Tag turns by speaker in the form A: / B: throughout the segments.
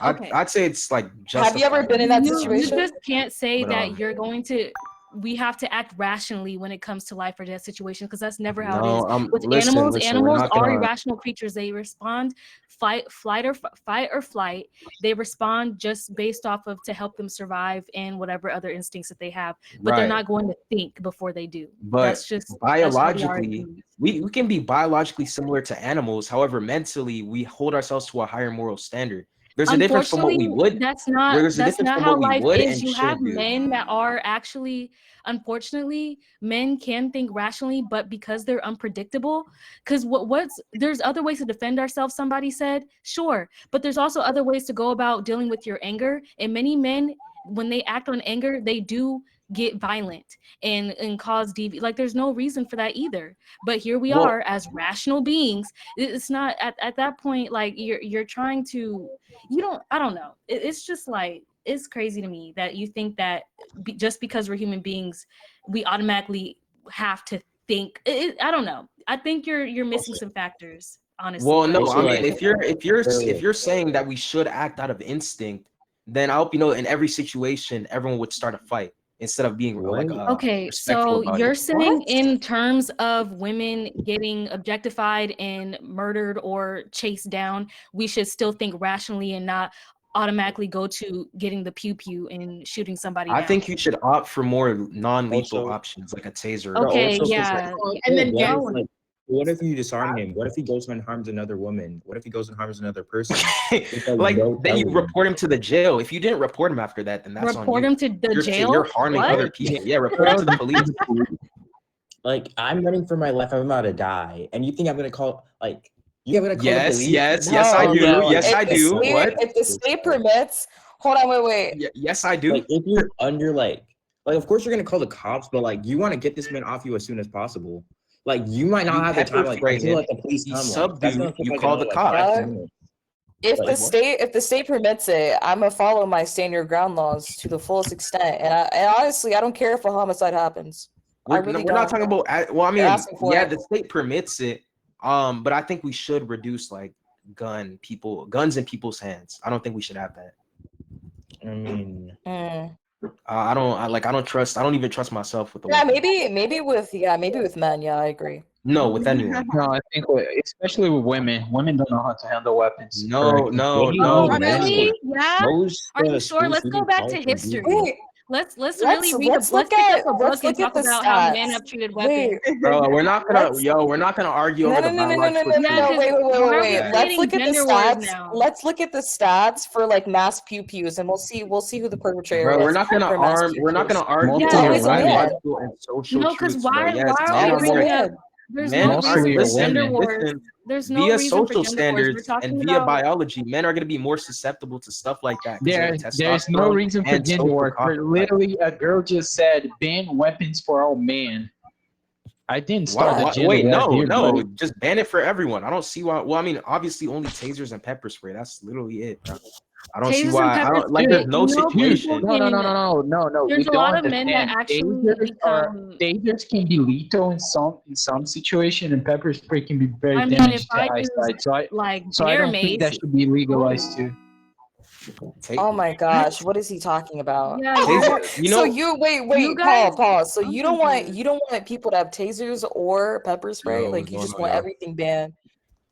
A: Okay.
B: I'd say it's like
C: Have you ever
B: justified.
C: been in that
A: You
C: situation?
A: just can't say
B: But
A: that you're going to. We have to act rationally when it comes to life or death situations because that's never how it is.
B: no,
A: With
B: listen, we're
A: animals
B: not
A: are
B: gonna.
A: irrational creatures. They respond fight or flight. They respond just based off of to help them survive and whatever other instincts that they have. But they're
B: Right.
A: not going to think before they do.
B: But
A: That's how we are as
B: biologically,
A: humans.
B: we can be biologically similar to animals. However, mentally, we hold ourselves to a higher moral standard. There's a difference from what we
A: Unfortunately,
B: would. There's a
A: that's
B: difference
A: not
B: from
A: how
B: what we
A: life
B: would
A: is.
B: and
A: You have
B: should do.
A: men that are actually, unfortunately, men can think rationally, but because they're unpredictable, because there's other ways to defend ourselves, somebody said, sure, but there's also other ways to go about dealing with your anger. And many men, when they act on anger, they do get violent and cause like there's no reason for that either. But here we
B: Well,
A: are as rational beings. It's not at that point like you're trying to, I don't know. It's just like, it's crazy to me that you think that just because we're human beings, we automatically have to think. I don't know. I think you're missing some factors, honestly.
B: well, no,
A: But
D: Also,
B: I mean,
D: like,
B: if you're saying that we should act out of instinct, then I hope you know in every situation everyone would start a fight instead of being like
D: what?
A: okay,
B: respectful
A: so
B: about
A: you're
B: it.
A: saying
C: What?
A: in terms of women getting objectified and murdered or chased down, we should still think rationally and not automatically go to getting the pew pew and shooting somebody
B: I
A: down.
B: think you should opt for more non-lethal
D: Also,
B: options like a taser or
D: no,
A: Okay,
D: also,
B: bullets.
D: because like,
A: yeah.
E: And then
D: what
E: get
D: if like, what if you disarm him? What if he goes and harms another woman? What if he goes and harms another person? With,
B: Like
D: no
B: then you
D: telling.
B: report him to the jail. If you didn't report him after that, then that's on
A: Report
B: you.
A: him to the
B: You're
A: jail?
B: harming
A: What?
B: other people. Yeah, report him to the police.
D: Like, I'm running for my life. I'm about to die, and you think I'm gonna call like you gonna call the
B: Yes,
D: police?
B: yes, I
C: No.
B: do.
D: like,
B: Yes, I
C: If the
B: do.
C: state,
B: What?
C: if the state permits, hold on, wait.
B: Yes, I do.
D: Like, if you're under like, of course you're gonna call the cops, but like, you want to get this man off you as soon as possible. Like, you might not
B: You
D: have the
B: pepper
D: time like
B: spray
D: until
B: him.
D: like the police
B: He's
D: come. Like, that's gonna
B: subdued.
D: take
B: You
D: like
B: call
D: another
B: the
D: like
B: cops.
D: 5 minutes.
C: If
D: Like,
C: the state permits it, I'm gonna follow my stand your ground laws to the fullest extent. And honestly, I don't care if a homicide happens. I really
B: We're not
C: don't.
B: talking about. Well, I
C: They're
B: mean,
C: asking for
B: yeah,
C: it.
B: the state permits it. But I think we should reduce like guns in people's hands. I don't think we should have that.
D: I mean,
B: I don't trust. I don't even trust myself with the
C: Yeah,
B: weapon.
C: maybe with men. Yeah, I agree.
B: No, with anyone.
E: No, I think especially with women don't know how to handle weapons.
B: No,
E: correctly.
B: no,
D: What do you
A: Oh,
B: no,
D: mean?
B: no.
A: really? Yeah?
D: most
A: Are you sure?
D: school
A: Let's go
D: shootings
A: back
D: all
A: to
D: from
A: history.
D: Google.
C: Wait,
A: Let's really read
C: let's
A: let's
C: look
A: pick
C: at
A: up a book and talk
C: the
A: about how men
C: stats.
A: have treated
C: Wait,
A: weapons.
B: Bro, we're not gonna
C: let's
B: we're not gonna argue
C: no
B: over
C: no
B: the
C: no no no no
B: biological
C: no no
A: Yeah,
C: no
B: truth.
A: because
C: wait
A: why are we
C: Let's
A: creating
C: look at the
A: gender wars
C: stats.
A: now?
C: Let's look at the stats for like mass pew pews, and we'll see who the perpetrator
B: Bro,
C: is for mass pew
B: we're not
C: pews.
B: gonna argue
A: Yeah,
C: It's
B: over
C: always a man.
B: biological and social
A: No, because
B: truths, bro.
A: why
B: Yes,
C: It's
A: are
B: men
A: we
B: are
C: always a
B: more
A: bringing up?
C: man.
A: There's
B: men
A: no
B: are
E: Mostly
A: reason
E: are
A: for gender
E: women.
A: wars.
B: listen,
A: There's no
B: via
A: reason for
B: social
A: gender wars. We're
B: standards
A: talking
B: and via
A: about
B: biology, men are gonna be more susceptible to stuff like that because of
E: There's no
B: testosterone
E: reason for
B: and
E: gender
B: social
E: war.
B: conflict.
E: Literally, a girl just said ban weapons for all men. I didn't start the
B: Why,
E: gender
B: wait,
E: war here,
B: no,
E: buddy.
B: just ban it for everyone. I don't see why. Well, I mean, obviously, only tasers and pepper spray. That's literally it, bro. I don't see
A: tasers and
B: why. I
A: pepper
B: don't like.
A: spray.
B: There's no
A: People
B: situation.
E: No.
A: There's
E: You
A: a lot
E: don't
A: of men that
E: understand.
A: actually
E: Tasers can be lethal in some situation, and pepper spray can be very
A: I mean, if
E: damaging to
A: I use
E: eyesight.
A: like
E: So I
A: bear
E: don't think that
A: mace,
E: should be legalized too.
C: Oh my gosh, what is he talking about?
A: yeah,
B: Taser, you
C: So
B: know,
C: you
A: you
C: wait,
A: guys.
C: pause. So
A: I'm
C: you don't want
A: confused.
C: people to have tasers or pepper spray? Like you just want
B: no.
C: everything banned.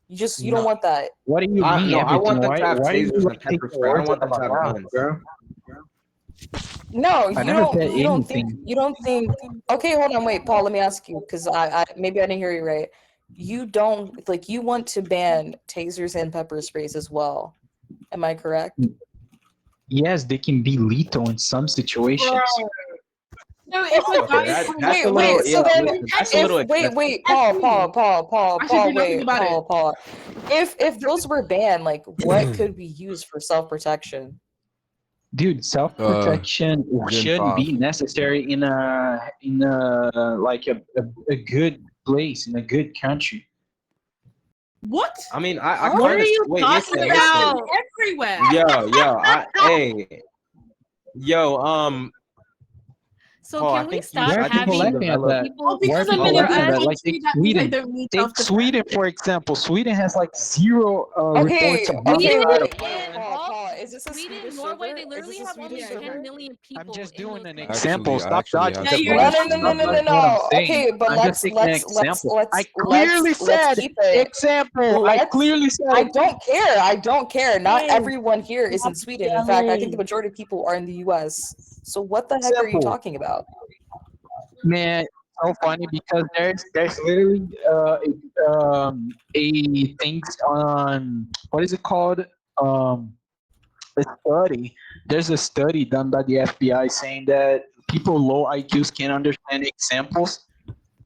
C: You don't
B: No,
C: want that.
E: What do you mean
B: I
E: everything?
B: want them to have
E: Why are you
B: tasers and
E: taking
B: pepper
E: the
B: spray. I don't
E: words
B: want
E: out
B: them
E: of
B: to
E: my
B: have
E: mouth,
B: guns.
E: bro?
C: No,
E: I never said anything.
C: you don't think okay, hold on, wait, Paul, let me ask you, because I maybe I didn't hear you right. You don't like you want to ban tasers and pepper sprays as well. Am I correct?
E: Yes, they can be lethal in some situations. Bro,
A: So if a
B: Okay,
A: guy
B: that's a little.
C: So
B: Yeah,
C: then
B: listen, that's a little excessive.
C: wait, Paul,
E: I should do nothing
C: wait,
E: about it.
C: Paul. If those were banned, like what could be used for self-protection?
E: Dude, self-protection shouldn't be necessary in a like a good place in a good country. What?
B: I mean, I
A: What
B: kind
A: are
B: of
A: you
B: wait.
A: talking
B: Listen,
A: about?
E: Everywhere.
B: hey, yo,
A: So
B: Paul, I
A: can we
B: think
A: stop
E: Where are people
A: having
E: laughing at that?
A: people
E: Where are
A: come
E: people
A: for
E: laughing at
A: us?
E: that? Like take Sweden. Take Sweden for example. Sweden has like zero reports
C: Okay,
E: of bomb
C: okay,
E: threat.
C: wait, Paul, Is this a
A: Sweden,
C: Swedish
A: Norway,
C: server?
A: they
C: Is
A: literally
C: this a
A: have only
C: Swedish
A: 10
C: server?
A: million people.
E: I'm just
A: in
E: doing
A: those
E: an
A: countries.
E: example. Stop
B: Actually,
E: dodging.
B: have
F: Yeah,
B: to
F: you're
C: No,
B: watch
C: no,
F: just
C: no, no, no,
E: That's
C: no,
E: what I'm
C: no.
E: saying.
C: Okay, but
E: I'm just taking an example. I clearly said
C: keep it.
E: example. I
C: Let's.
E: clearly said
C: I don't care. I don't care. Not
F: Hey,
C: everyone here is in
F: stop
C: Sweden. In fact, I think the
F: yelling.
C: majority of people are in the U.S. So what the heck are you
E: example.
C: talking about?
E: Man, so funny because there's literally a things on what is it called? A study. There's a study done by the FBI saying that people low IQs can't understand examples,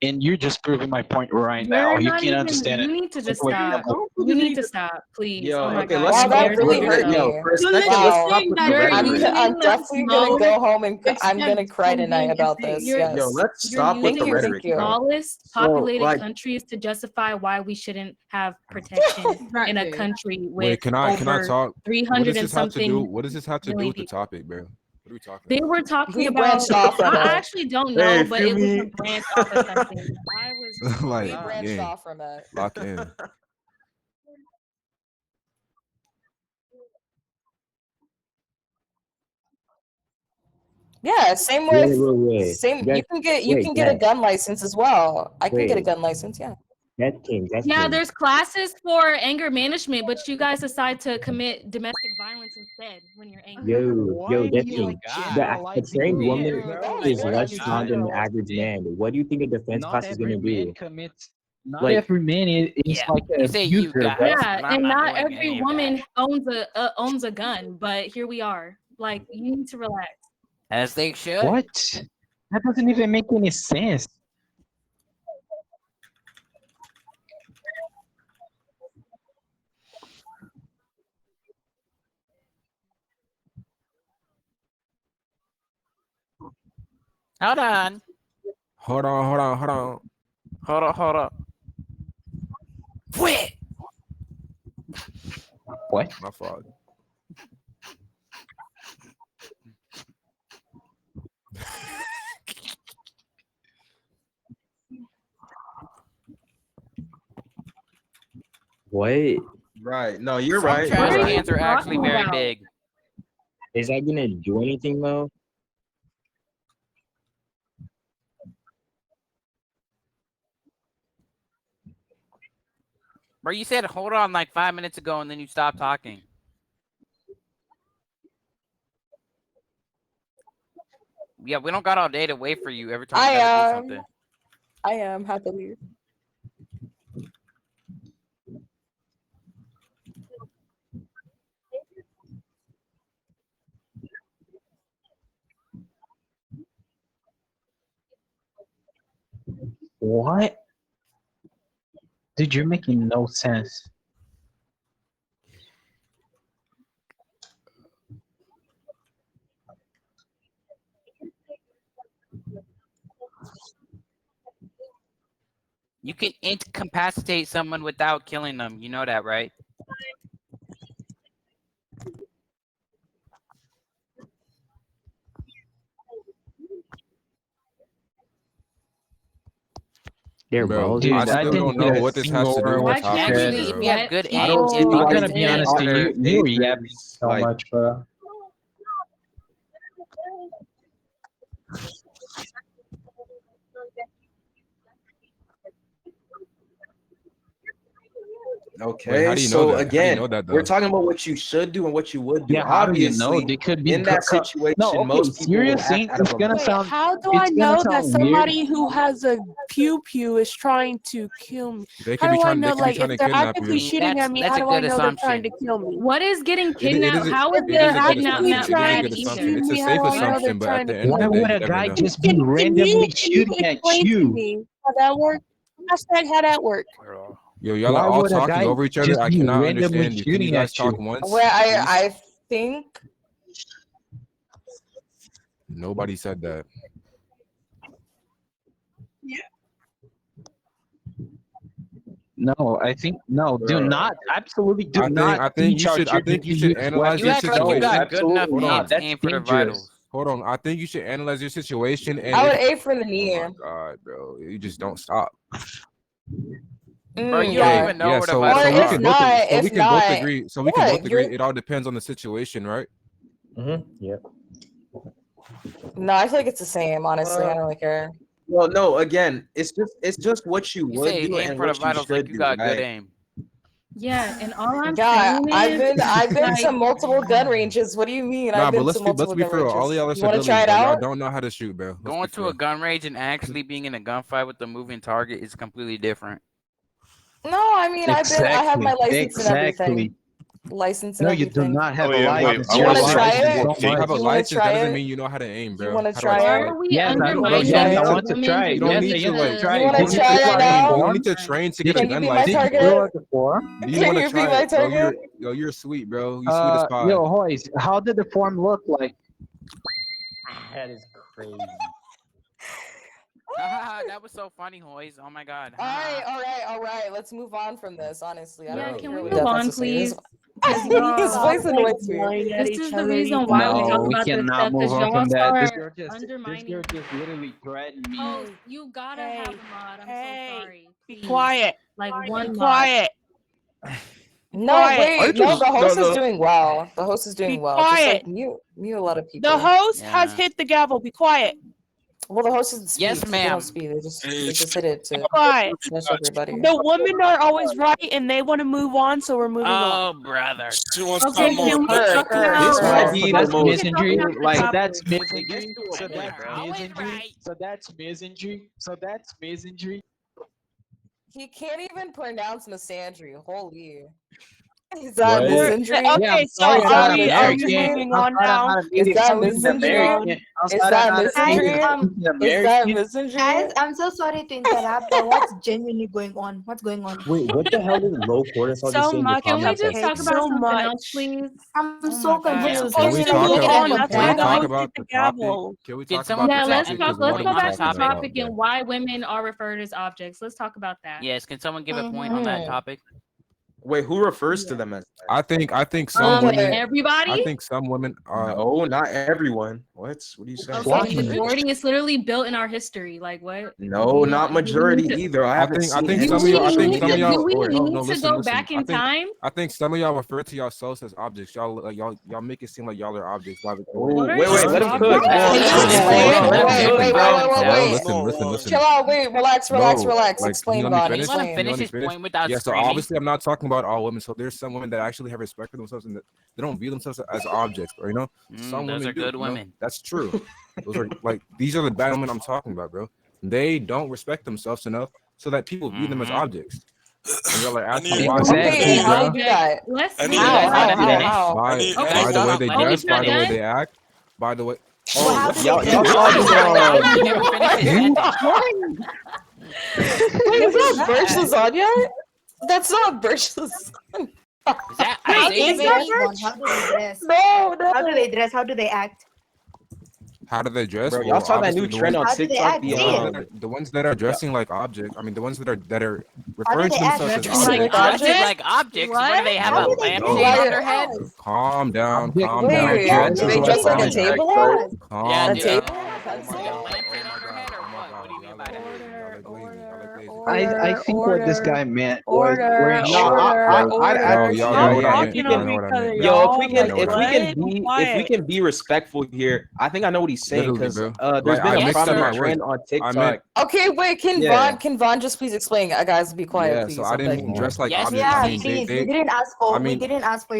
E: and you're just proving my point right now.
A: You're
E: You
A: not
E: can't
A: even,
E: understand
A: you
E: it.
A: need to just
E: Simple
A: stop.
E: example.
A: You need to stop, please.
B: Yo,
A: Oh my
B: okay,
A: God,
B: let's
C: Wow,
A: you're
C: that
B: stop.
C: really
A: embarrassing
C: hurt
A: yourself.
C: me.
B: For a
F: So
B: second,
F: you're
B: let's
C: Wow.
B: stop
F: saying
B: with the
F: that
A: You're
C: I'm
B: rhetoric.
F: using
C: I'm
F: the
C: definitely gonna
F: smallest
C: go home and I'm gonna
F: extent
C: cry
F: from
C: tonight
F: being
C: about
F: a thing.
C: this.
A: You're,
C: Yes.
B: Yo, let's
A: you're
B: stop with
C: Thank
B: the
C: you,
A: using the
B: rhetoric,
C: thank you.
B: bro.
A: smallest
B: So,
A: populated
B: like,
A: countries to justify why we shouldn't have protection in a
F: Exactly.
A: country with
G: Wait, can I
A: over
G: talk? What
A: 300
G: does
A: and
G: this have to do?
A: something
G: What does this have to do
A: million
G: with the
A: people.
G: topic, bro? What are we talking
A: They
G: about?
A: were talking
C: We
A: about,
C: branched off from
A: I
C: it.
A: actually don't
B: hey,
A: know, but
B: feel
A: it was a
B: me?
A: branch off of something. I was
C: We
G: Like,
C: branched
G: gang,
C: off from it.
G: lock in.
C: Yeah, same
D: Wait,
C: with
D: wait, wait.
C: same.
D: Guys,
C: You
D: wait,
C: can get a
D: guys,
C: gun license as well. I can get a
D: wait.
C: gun license. Yeah.
D: That's king. That's
A: Yeah,
D: king.
A: there's classes for anger management, but you guys decide to commit domestic violence instead when you're angry.
D: Yo,
E: Why do
D: that's
E: you
D: king.
E: like
D: A
E: generalizing
D: trained
E: men,
D: woman
E: bro?
C: That's
D: is
E: Why
C: very
E: do
D: less
E: you
D: strong
C: true.
D: than the
E: generalize
D: average
E: men?
D: man. What do you think a defense
E: Not
D: class is
E: every
D: gonna
E: man
D: do?
E: commits. Not
D: Like,
E: every man is
H: Yeah,
E: like
H: you
E: an
H: say you
E: abuser,
H: guys,
E: bro.
A: Yeah,
H: but I'm
A: and
H: not
A: not
H: doing
A: every
H: any of that.
A: woman owns a gun, but here we are. Like, you need to relax.
H: As they should.
E: What? That doesn't even make any sense.
H: Hold on.
G: Hold on, hold on, hold on.
H: Hold up. Quit.
E: What?
G: My fault.
D: what
B: right. No, you're
H: Some
B: right. You're
A: What
H: trash
A: are
B: right.
A: you
H: cans are actually
A: talking
H: very
A: about?
H: big.
D: is that gonna do anything though?
H: Bro, you said hold on like 5 minutes ago and then you stopped talking. Yeah, we don't got all day to wait for you every time you gotta do something.
C: I am happily.
E: What? Dude, you're making no sense.
H: You can incapacitate someone without killing them. You know that, right?
D: They're
G: Bro,
D: ballsy.
G: I
E: Dude, I
G: still
E: didn't
G: don't know
E: get a
G: what this has
E: single
G: to do
E: word
G: with the
A: Why
E: what you
A: can't
G: topic,
A: we
E: said.
H: Actually,
A: just
H: we
G: bro.
H: have
A: let
H: good
B: I don't see
A: people
E: I'm
B: why
E: gonna
B: you
E: be
B: can't
E: honest to
A: understand?
B: offer
E: you. You yap
B: tasers.
E: so
B: Like,
E: much, bro.
G: Wait,
B: okay,
G: how do you know
B: so
G: that? How do you
B: again,
G: know that
B: we're
G: though?
B: talking about what you should do and what you would do.
E: Yeah, how do you know?
B: Obviously,
E: They could be
B: in that
E: no,
B: situation,
E: okay,
B: most people would
E: seriously,
B: act out of
E: it's gonna
F: Wait,
B: emotion.
E: sound
F: how do I
E: it's gonna
F: know that
E: sound weird.
F: somebody who has a pew pew is trying to kill me?
G: They
F: How
G: could be
F: do I
G: trying. They
F: know,
G: could be
F: like,
G: trying
F: if
G: to
F: they're
G: kidnap
F: actively
G: you.
F: shooting at me,
H: That's
F: how
H: a
F: do I
H: good
F: know they're trying to
H: assumption.
F: kill me?
A: What is getting
G: It is.
A: kidnapped? How is
F: If
G: It is
F: they're
G: a
A: getting
G: good
A: kidnapped
F: actively
G: assumption.
A: not
G: It is a
F: trying
G: good
F: to
A: bad
G: assumption.
F: shoot
A: either?
G: It's a
F: me, how
G: safe
F: do I know
G: assumption,
F: they're
G: but at
F: trying to
G: the end of
E: Why
G: the
F: kill
G: day,
E: would
F: me?
G: you
E: a
G: never
E: guy
G: know.
E: just be randomly
F: Can you
E: shooting at
F: explain to
E: you?
F: me how that works? Hashtag how that work?
G: Yo, y'all are
E: Why
G: all
E: would a
G: talking
E: guy
G: over each other.
E: just
G: I
E: be
G: cannot
E: randomly
G: understand you. Can you
E: shooting
G: guys
E: at
G: talk
E: you?
G: once,
C: Well,
G: please?
C: I think
G: Nobody said that.
E: No, I think no. Do
B: Bro.
E: not absolutely do
G: I
E: not
G: think you
E: teach our
G: should. I
E: children
G: think
E: to
G: you should
E: use
G: analyze
H: You
G: your
E: weapons.
H: act like you
E: No,
H: got
G: situation.
H: good enough
E: absolutely
G: Hold
H: aim
G: on.
E: not.
H: to
E: That's
H: aim for the
E: dangerous.
H: vitals.
G: Hold on. I think you should analyze your situation, and
C: I would
G: if
C: A for the
G: oh
C: knee.
G: my god, bro, you just don't stop.
H: Bro, you
C: yeah.
H: don't even know where the
G: so,
C: Or
G: so we
C: if
G: can
C: not,
G: both, so
C: if
G: we can
C: not,
G: both agree. So we can
C: what?
G: both agree.
C: You're
G: It all depends on the situation, right?
D: Yeah.
C: no, I feel like it's the same. Honestly, I don't really care.
B: Well, no, again, it's just what you
H: You
B: would
H: say
B: do
H: aim
B: and
H: for the
B: what you
H: vitals like
B: should
H: you
B: do,
H: got good
B: right?
H: aim.
A: Yeah, and all I'm
C: Yeah,
A: saying
C: I've been to
A: like,
C: multiple gun ranges. What do you mean?
G: Nah,
C: I've
G: but
C: been
G: let's
C: to
G: be let's
C: multiple
G: be
C: gun
G: for real. All
C: ranges.
G: y'all are
C: You want to
G: civilians,
C: try it
G: bro. Y'all
C: out?
G: don't know how to shoot, bro. Let's
H: Going
G: be
H: to
G: for
H: a
G: real.
H: gun range and actually being in a gunfight with a moving target is completely different.
C: No, I mean I have my license and
E: Exactly.
C: everything. License and
E: No, you do
C: everything.
E: not have
I: Oh,
E: a
I: yeah, wait,
E: license.
I: I
C: You
E: Your
C: wanna
I: wanna see
C: try
E: license
C: it?
E: is
I: book
E: so
G: You
I: tape.
G: have a
E: much.
C: You wanna
G: license.
C: try
G: That doesn't
C: it?
G: mean you know how to aim,
C: You
G: bro.
C: wanna
G: How do I
C: try
A: why
C: it?
G: like?
A: are we
E: Yes, I
A: undermining
E: yes, I
A: the
E: want to
A: women
E: try
A: who
E: it.
G: You don't
A: do
E: Yes,
G: need
E: I
G: to
E: want to
G: like.
E: try
C: You
E: it.
C: wanna
E: Did
G: You don't
E: you
G: need
C: try
G: to
C: it
E: fill out the
G: train.
C: now?
G: You don't need
E: form?
G: to train to get a
C: Can you
G: gun
C: be my
E: Did
G: license,
E: you
C: target?
G: bro.
E: fill out the form?
G: Do you
C: Can
G: want to
C: you be
G: try
C: my
G: it, bro?
C: target?
G: You're sweet, bro. You sweet as pie.
E: Yo, Hoyce, how did the form look like?
D: That is crazy.
H: That was so funny, Hoys. Oh my god.
C: All right. Let's move on from this. Honestly, I
A: Yeah,
C: don't
G: No.
A: can
C: hear
A: we
C: what
A: move
C: Dev has
A: on,
C: to say.
A: please? Because we
C: His
F: Stop
C: voice
F: like
C: annoys me.
F: yelling at
A: this
F: each
A: is the
F: other,
A: reason
F: you
A: why we
F: guys.
A: talk
E: No, we
A: about this
E: cannot
A: stuff,
E: move
A: because
E: on from
A: y'all
E: that. This
A: start
E: girl just
A: undermining.
E: literally threatened me.
A: Host, you gotta have
F: Hey,
A: a mod. I'm
F: hey,
A: so sorry.
F: be
A: Please.
F: quiet.
A: Like
F: Be
A: one mod.
F: quiet.
C: No,
F: quiet.
C: wait, no, the host
B: No,
C: is
B: no.
C: doing well. The host is doing
F: Be
C: well. Just like
F: quiet.
C: mute a lot of people.
F: The host has
H: Yeah.
F: hit the gavel. Be quiet.
C: Well, the host doesn't speak.
H: Yes,
C: They don't
H: ma'am.
C: speak. They just hit it to
F: Quiet.
C: shush everybody.
F: The women are always right, and they want to move on, so we're moving on.
H: Oh, brother.
I: She wants
A: Okay,
I: some more.
A: can we
C: Her,
A: talk
C: her,
A: about?
B: This
C: her.
B: might
E: So
B: be the
E: that's
B: most
E: misandry.
B: like
E: So that's
G: It gets
E: misandry.
G: to a
E: So
H: Women
E: that's
H: are always
E: misandry.
H: right.
E: So that's misandry. So that's misandry.
C: He can't even pronounce misandry. Holy. Is that
D: What?
C: misandry?
E: Yeah,
F: Okay,
E: I'm
F: so
E: sorry I'm not
F: are we
E: American.
F: moving
E: I'm
F: on
E: sorry I'm
F: now?
E: not a
C: Is
E: native
C: that
F: Are we
E: speaking
F: moving
C: misandry?
F: on?
E: American. I'm
C: Is
E: sorry I'm
C: that
E: not a native
C: misandry?
E: speaking
C: Is that
E: American.
C: misandry?
J: Guys, I'm so sorry to interrupt, but what's genuinely going on? What's going on?
D: Wait, what the hell did low cortisol
F: So
D: just say in the
F: much.
A: Can we
D: comment
A: just
F: Okay,
A: talk
D: section?
A: about
F: so
A: something else,
F: much.
A: please?
J: I'm
A: Oh
J: so
A: my God.
F: We're
J: confused.
G: Can
J: Can
F: supposed
G: we
J: you
F: to
G: talk
J: repeat
F: move
J: it
G: about?
J: in
F: on.
J: one
F: That's
G: Can
F: why
G: we
J: more
F: I
G: talk
J: time?
F: don't
G: about
F: hit the
G: the topic?
F: gavel.
G: Can we
H: Can
G: talk
H: someone
G: about
A: Yeah,
G: the
H: give
A: let's
H: an
G: topic?
A: talk.
G: Because what
A: Let's
G: are
H: point
A: go
G: we
H: on
A: back
H: the
A: to the
G: talking
H: topic?
G: about?
A: topic and why women are referred as objects. Let's talk about that.
H: Yes, can someone give a point on that
C: Mhm.
H: topic?
B: wait, who refers to them as that?
G: I think some
C: Okay.
G: women. I
A: Everybody.
G: think some women.
B: No, not everyone. What are you saying?
A: Okay, the majority is literally built in our history. Like what?
B: No,
A: You
B: not
A: don't- you
B: majority
A: need to-
B: either. I haven't
G: I
B: seen
G: think
B: any
G: some of y'all. I
B: social
G: think
B: media
G: some of y'all.
A: Do we
B: report.
G: No,
A: need
G: no.
A: to
G: Listen,
A: go
G: listen.
A: back in time?
G: I think some of y'all refer to yourselves as objects. Y'all make it seem like y'all are objects. By the
B: Oh,
A: What are
B: wait,
A: you
B: let him
A: talking
B: cook.
A: about?
B: Well,
C: Can you
B: well,
H: Can
C: explain?
H: someone
B: well,
H: let him
C: Wait,
H: finish
C: wait,
H: by
C: wait, wait,
G: No,
H: himself?
C: wait.
G: listen.
C: Chill out. Wait, relax.
G: No, like,
C: Explain,
G: can you let me
C: Vaughn.
G: finish?
H: Let him
C: Explain.
H: finish his point without
G: Yeah, so
H: screaming.
G: obviously I'm not talking about all women. So there's some women that actually have respect for themselves and that they don't view themselves as objects, or some
H: Those
G: women
H: are
G: do.
H: good women.
G: That's true. Those are like these are the bad women I'm talking about, bro. They don't respect themselves enough so that people view them as
H: Mhm.
G: objects. And you're like
I: I
G: asking
I: need-
G: why?
E: Exactly,
C: Okay, how
E: bro.
C: they do that?
A: Let's
I: I
A: see.
I: need-
H: You guys
C: How?
H: let him finish.
C: How?
G: By,
I: I need-
H: You
I: I
H: guys
G: by the way
H: don't
G: they
H: let him
G: dress, by the way
H: finish.
G: they act, by the way.
B: Oh,
J: how do
B: y'all
J: they
B: saw
J: dress?
B: the
H: He never finished his sentence.
C: Wait, is that birch lasagna? That's not birch lasagna.
H: Is that
J: How
H: ice
J: do
H: age,
J: they
H: baby?
J: dress? How do they dress?
C: No.
J: How do they dress? How do they act?
G: How do they dress?
B: bro, y'all
G: Well,
B: saw that
G: obviously
B: new trend on
J: How do they
B: TikTok.
J: act?
B: The
J: Say it.
G: the ones that are dressing like objects. I mean, the ones that are
J: How do
G: referring
J: they
G: to
J: act?
G: themselves as
A: Dressing like
G: objects.
C: objects?
H: Dressing like objects. What do they have?
J: How
H: A
J: do they
G: no.
H: lampshade on
C: Like-
H: their head?
G: Calm down,
E: Object
G: calm
C: Wait,
G: down,
C: do
G: calm
C: they
G: down,
C: dress like a
G: calm down.
C: table leg?
G: Calm
C: A
H: Yeah,
C: table?
G: down.
H: like a lampshade on their head or what? What do you mean by that?
E: I think what this guy meant was
F: Order,
E: wearing
B: No, I'd
G: No,
B: add.
G: y'all
F: Stop
G: know what I meant.
F: talking
G: Y'all
F: over
G: know
F: each
G: what I
F: other,
G: meant.
B: Yo,
F: y'all.
B: if we can,
F: Like,
G: know what I
F: what? Be
B: if we
F: quiet.
B: can be respectful here, I think I know what he's saying
G: Literally,
B: because
G: bro.
B: there's
G: Like,
B: been
G: I
B: a
H: mixed up
B: prominent
H: my
B: trend on
G: I meant
B: TikTok.
C: Okay, wait.
B: Yeah.
C: Can Vaughn just please explain? Guys, be quiet,
G: yeah.
C: please.
G: So I
C: I'm begging
G: didn't
C: you.
G: dress like
H: Yes,
G: objects. I
J: Yeah,
G: mean,
J: please.
G: they
J: We didn't ask for.
G: I
J: We
G: mean,
J: didn't ask for